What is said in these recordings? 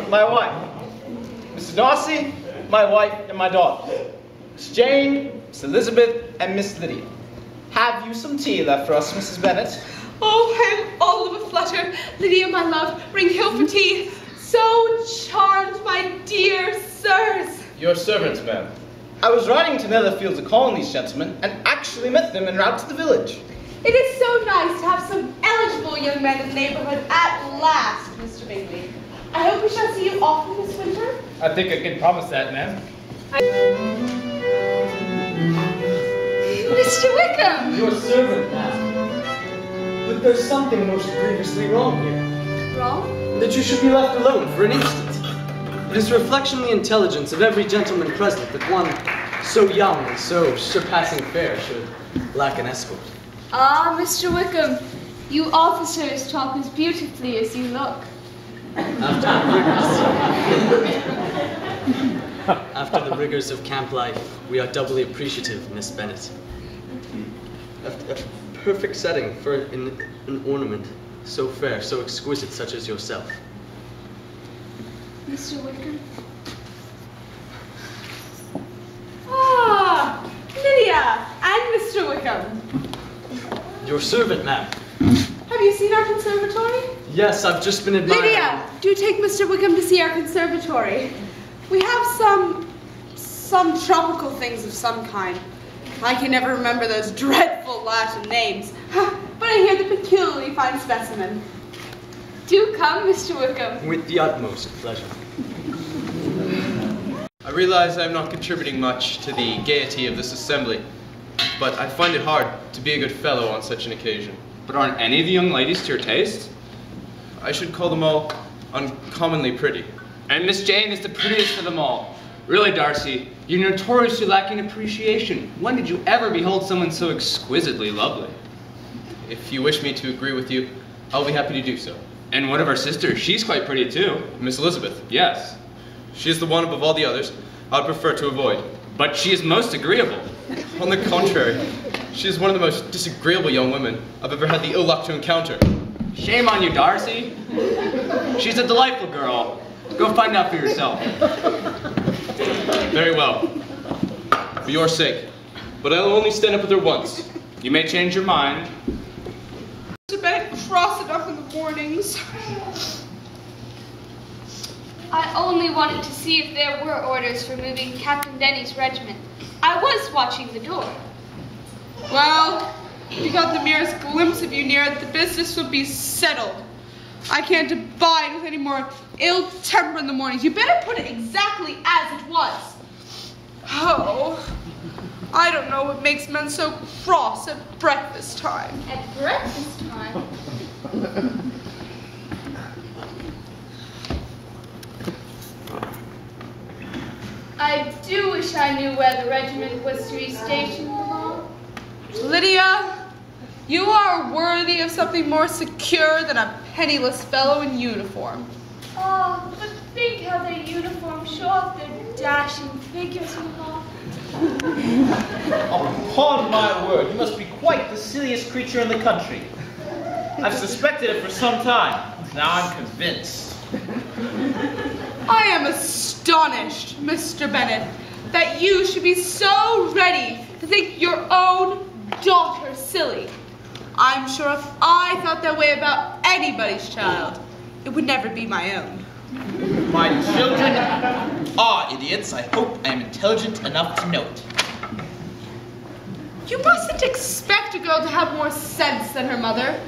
my wife. Mrs. Darcy, my wife, and my daughter. Miss Jane, Miss Elizabeth, and Miss Lydia. Have you some tea left for us, Mrs. Bennet? Oh, I am all of a flutter. Lydia, my love, ring Hill for tea. So charmed, my dear sirs. Your servants, ma'am. I was riding to Netherfield to call on these gentlemen, and actually met them en route to the village. It is so nice to have some eligible young men in the neighborhood at last, Mr. Bingley. I hope we shall see you often this winter. I think I can promise that, ma'am. Mr. Wickham! Your servant, ma'am. But there's something most grievously wrong here. Wrong? That you should be left alone for an instant. It is a reflection of the intelligence of every gentleman present that one so young and so surpassing fair should lack an escort. Ah, Mr. Wickham, you officers talk as beautifully as you look. After the rigors of camp life, we are doubly appreciative, Miss Bennet. A perfect setting for an ornament so fair, so exquisite, such as yourself. Mr. Wickham? Ah, Lydia and Mr. Wickham. Your servant, ma'am. Have you seen our conservatory? Yes, I've just been admiring. Lydia, do take Mr. Wickham to see our conservatory. We have some tropical things of some kind. I can never remember those dreadful Latin names, but I hear the peculiarly fine specimen. Do come, Mr. Wickham. With the utmost pleasure. I realize I'm not contributing much to the gaiety of this assembly, but I find it hard to be a good fellow on such an occasion. But aren't any of the young ladies to your taste? I should call them all uncommonly pretty. And Miss Jane is the prettiest of them all. Really, Darcy, you're notoriously lacking appreciation. When did you ever behold someone so exquisitely lovely? If you wish me to agree with you, I'll be happy to do so. And what of our sister? She's quite pretty too. Miss Elizabeth. Yes. She is the one above all the others I'd prefer to avoid. But she is most agreeable. On the contrary, she is one of the most disagreeable young women I've ever had the ill luck to encounter. Shame on you, Darcy. She's a delightful girl. Go find out for yourself. Very well. For your sake. But I'll only stand up with her once. You may change your mind. Mr. Bennet cross enough in the mornings. I only wanted to see if there were orders for moving Captain Denny's regiment. I was watching the door. Well, if you got the merest glimpse of you near it, the business would be settled. I can't abide with any more ill temper in the mornings. You better put it exactly as it was. Oh, I don't know what makes men so cross at breakfast time. At breakfast time? I do wish I knew where the regiment was to be stationed, Mamma. Lydia, you are worthy of something more secure than a penniless fellow in uniform. Oh, but think how their uniforms show off their dashing figures, Mamma. Upon my word, you must be quite the silliest creature in the country. I've suspected it for some time. Now I'm convinced. I am astonished, Mr. Bennet, that you should be so ready to think your own daughter silly. I'm sure if I thought that way about anybody's child, it would never be my own. My children are idiots. I hope I am intelligent enough to know it. You mustn't expect a girl to have more sense than her mother.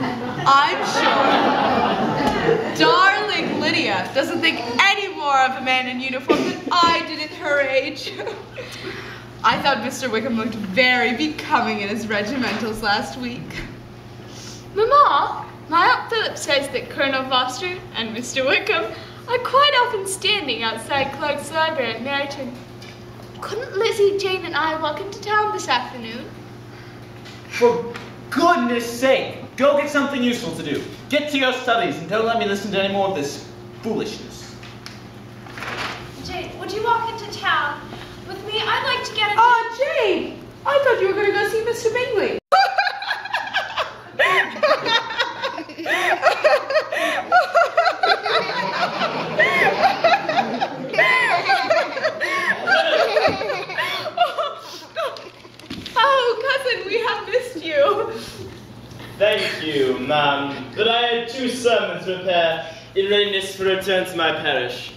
I'm sure darling Lydia doesn't think any more of a man in uniform than I did at her age. I thought Mr. Wickham looked very becoming in his regimentals last week. Mamma, my Aunt Philip says that Colonel Foster and Mr. Wickham are quite often standing outside Clark's library at Meryton. Couldn't Lizzie, Jane, and I walk into town this afternoon? For goodness sake, go get something useful to do. Get to your studies and don't let me listen to any more of this foolishness. Jane, would you walk into town with me? I'd like to get a... Jane! I thought you were going to go see Mr. Bingley. missed you. Thank you, ma'am. But I had 2 sermons to prepare in readiness for return to my parish.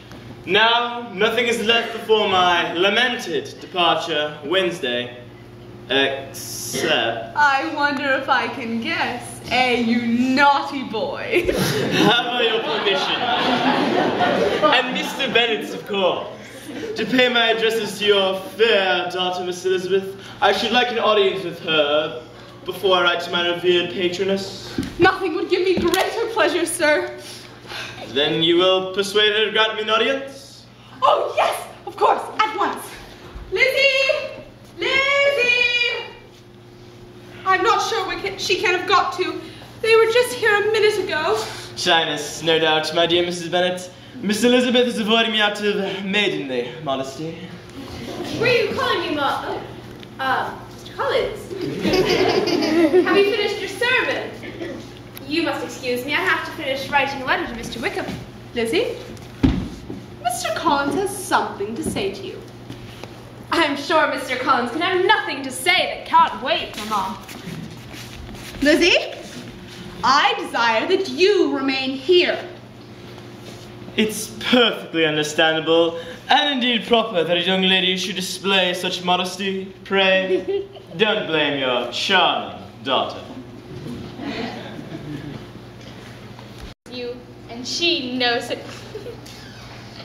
Now, nothing is left before my lamented departure Wednesday, except... I wonder if I can guess. You naughty boy. Have I your permission? And Mr. Bennet's, of course. To pay my addresses to your fair daughter, Miss Elizabeth, I should like an audience with her before I write to my revered patroness. Nothing would give me greater pleasure, sir. Then you will persuade her to grant me an audience? Oh, yes, of course, at once. Lizzie! Lizzie! I'm not sure where she can have got to. They were just here a minute ago. Shyness, no doubt, my dear Mrs. Bennet. Miss Elizabeth is avoiding me out of maidenly modesty. Were you calling me Mr. Collins? Have you finished your sermon? You must excuse me, I have to finish writing a letter to Mr. Wickham. Lizzie, Mr. Collins has something to say to you. I'm sure Mr. Collins can have nothing to say that can't wait, Mamma. Lizzie, I desire that you remain here. It's perfectly understandable, and indeed proper, that a young lady should display such modesty. Pray, don't blame your charming daughter. You, and she knows it.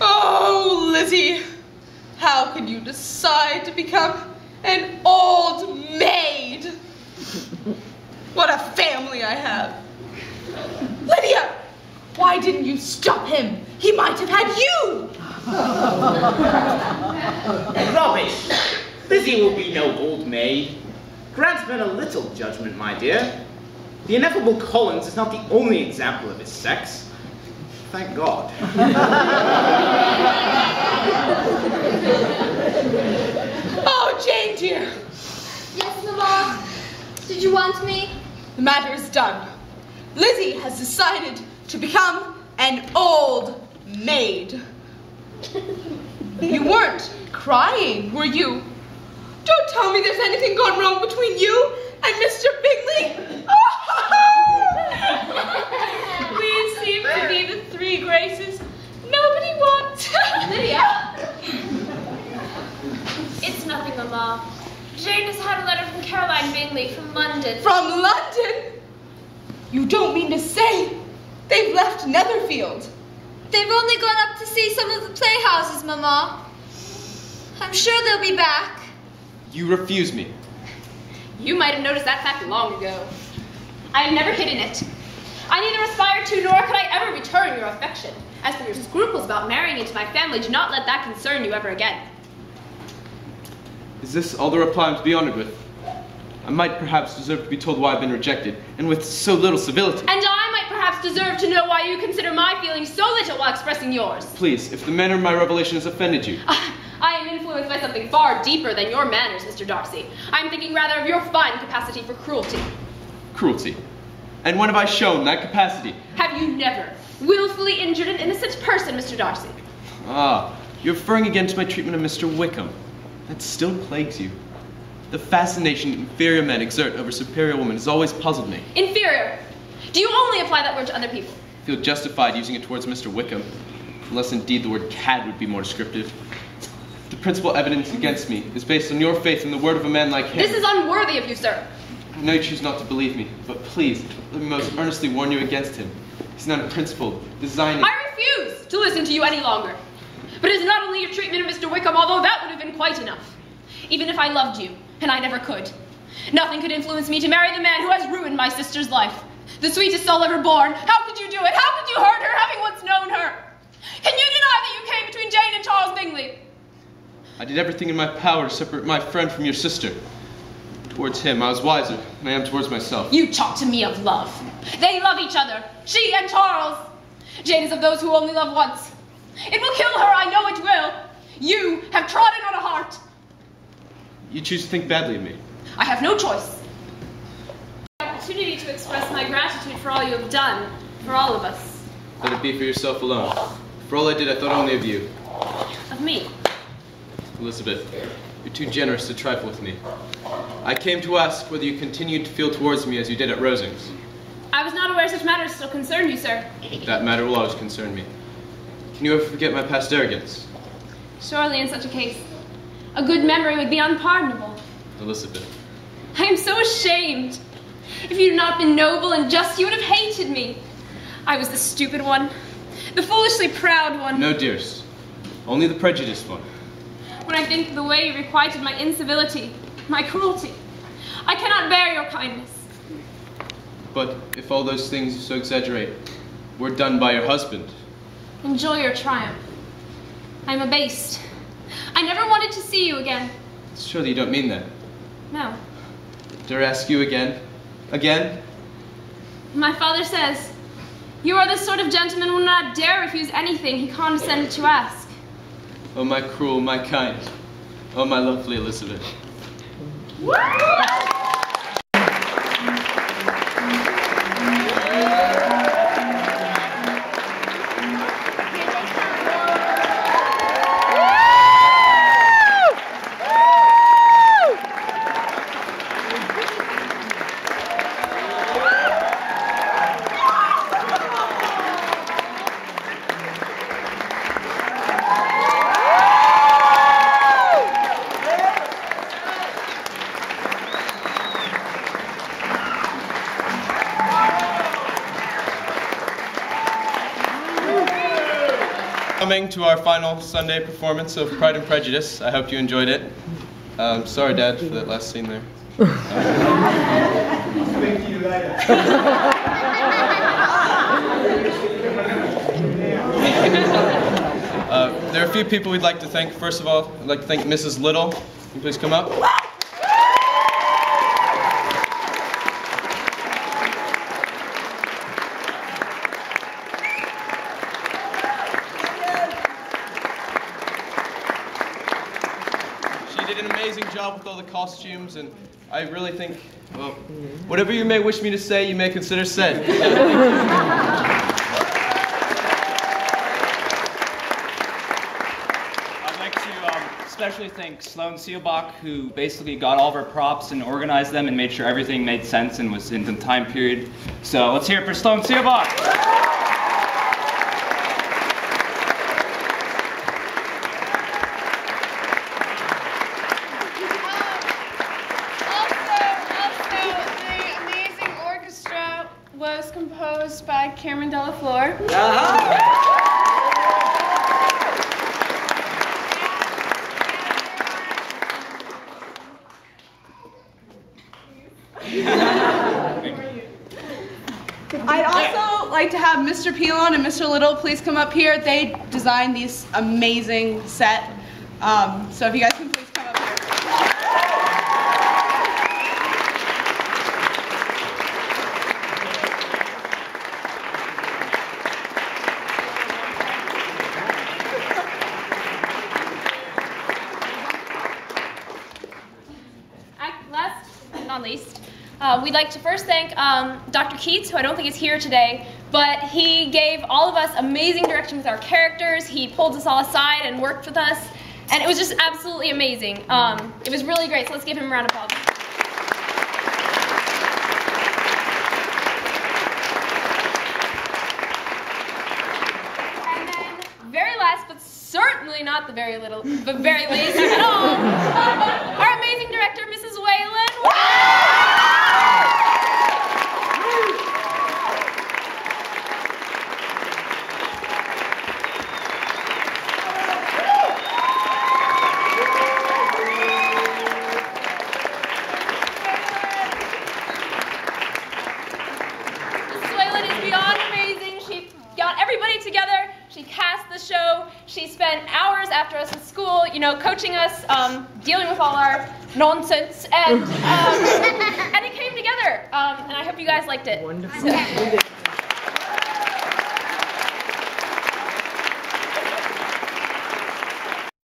Oh, Lizzie, how could you decide to become an old maid? What a family I have. Lydia, why didn't you stop him? He might have had you. Rubbish! Lizzie will be no old maid. Grant men a little judgment, my dear. The ineffable Collins is not the only example of his sex. Thank God. Oh, Jane, dear. Yes, Mamma? Did you want me? The matter is done. Lizzie has decided to become an old maid. You weren't crying, were you? Don't tell me there's anything gone wrong between you and Mr. Bingley. We seem to be the 3 graces nobody wants. Lydia! It's nothing, Mamma. Jane has had a letter from Caroline Bingley from London. From London? You don't mean to say they've left Netherfield? They've only gone up to see some of the playhouses, Mamma. I'm sure they'll be back. You refuse me. You might have noticed that fact long ago. I have never hidden it. I neither aspire to nor could I ever return your affection. As for your scruples about marrying into my family, do not let that concern you ever again. Is this all the reply I'm to be honored with? I might perhaps deserve to be told why I've been rejected, and with so little civility. And I might perhaps deserve to know why you consider my feelings so little while expressing yours. Please, if the manner of my revelation has offended you. I am influenced by something far deeper than your manners, Mr. Darcy. I'm thinking rather of your fine capacity for cruelty. Cruelty. And when have I shown that capacity? Have you never willfully injured an innocent person, Mr. Darcy? Ah, you're referring again to my treatment of Mr. Wickham. That still plagues you. The fascination inferior men exert over superior women has always puzzled me. Inferior? Do you only apply that word to other people? I feel justified using it towards Mr. Wickham, unless indeed the word cad would be more descriptive. The principal evidence against me is based on your faith in the word of a man like him. This is unworthy of you, sir. I know you choose not to believe me, but please, let me most earnestly warn you against him. He's not unprincipled, designing... I refuse to listen to you any longer. But it is not only your treatment of Mr. Wickham, although that would have been quite enough. Even if I loved you, and I never could, nothing could influence me to marry the man who has ruined my sister's life. The sweetest soul ever born. How could you do it? How could you hurt her, having once known her? Can you deny that you came between Jane and Charles Bingley? I did everything in my power to separate my friend from your sister. Towards him, I was wiser than I am towards myself. You talk to me of love. They love each other, she and Charles. Jane is of those who only love once. It will kill her, I know it will. You have trodden on a heart. You choose to think badly of me. I have no choice. Opportunity to express my gratitude for all you have done, for all of us. Let it be for yourself alone. For all I did, I thought only of you. Of me. Elizabeth, you're too generous to trifle with me. I came to ask whether you continued to feel towards me as you did at Rosings. I was not aware such matters still concerned you, sir. That matter will always concern me. Can you ever forget my past arrogance? Surely in such a case, a good memory would be unpardonable. Elizabeth. I am so ashamed. If you had not been noble and just, you would have hated me. I was the stupid one, the foolishly proud one. No, dearest. Only the prejudiced one. When I think of the way you requited my incivility, my cruelty, I cannot bear your kindness. But if all those things you so exaggerate were done by your husband. Enjoy your triumph. I am abased. I never wanted to see you again. Surely you don't mean that. No. Dare I ask you again? Again? My father says, you are the sort of gentleman who will not dare refuse anything he condescended to ask. Oh, my cruel, my kind. Oh, my lovely Elizabeth. Coming to our final Sunday performance of Pride and Prejudice. I hope you enjoyed it. Sorry, Dad, for that last scene there. There are a few people we'd like to thank. First of all, I'd like to thank Mrs. Little. Can you please come up? Job with all the costumes, and I really think, well, whatever you may wish me to say, you may consider said. I'd like to especially thank Sloan Seelbach, who basically got all of our props and organized them and made sure everything made sense and was in the time period. So let's hear it for Sloan Seelbach. Was composed by Cameron Delafleur. I'd also like to have Mr. Pelon and Mr. Little please come up here. They designed these amazing set. So if you guys can please come up here. Least. We'd like to first thank Dr. Keats, who I don't think is here today, but he gave all of us amazing direction with our characters. He pulled us all aside and worked with us, and it was just absolutely amazing. It was really great, so let's give him a round of applause. And then, very last, but certainly not the very little, but very least at all, our amazing director, Mrs. Whalen. Together, she cast the show, she spent hours after us in school, you know, coaching us, dealing with all our nonsense, and it came together, and I hope you guys liked it. Wonderful. So.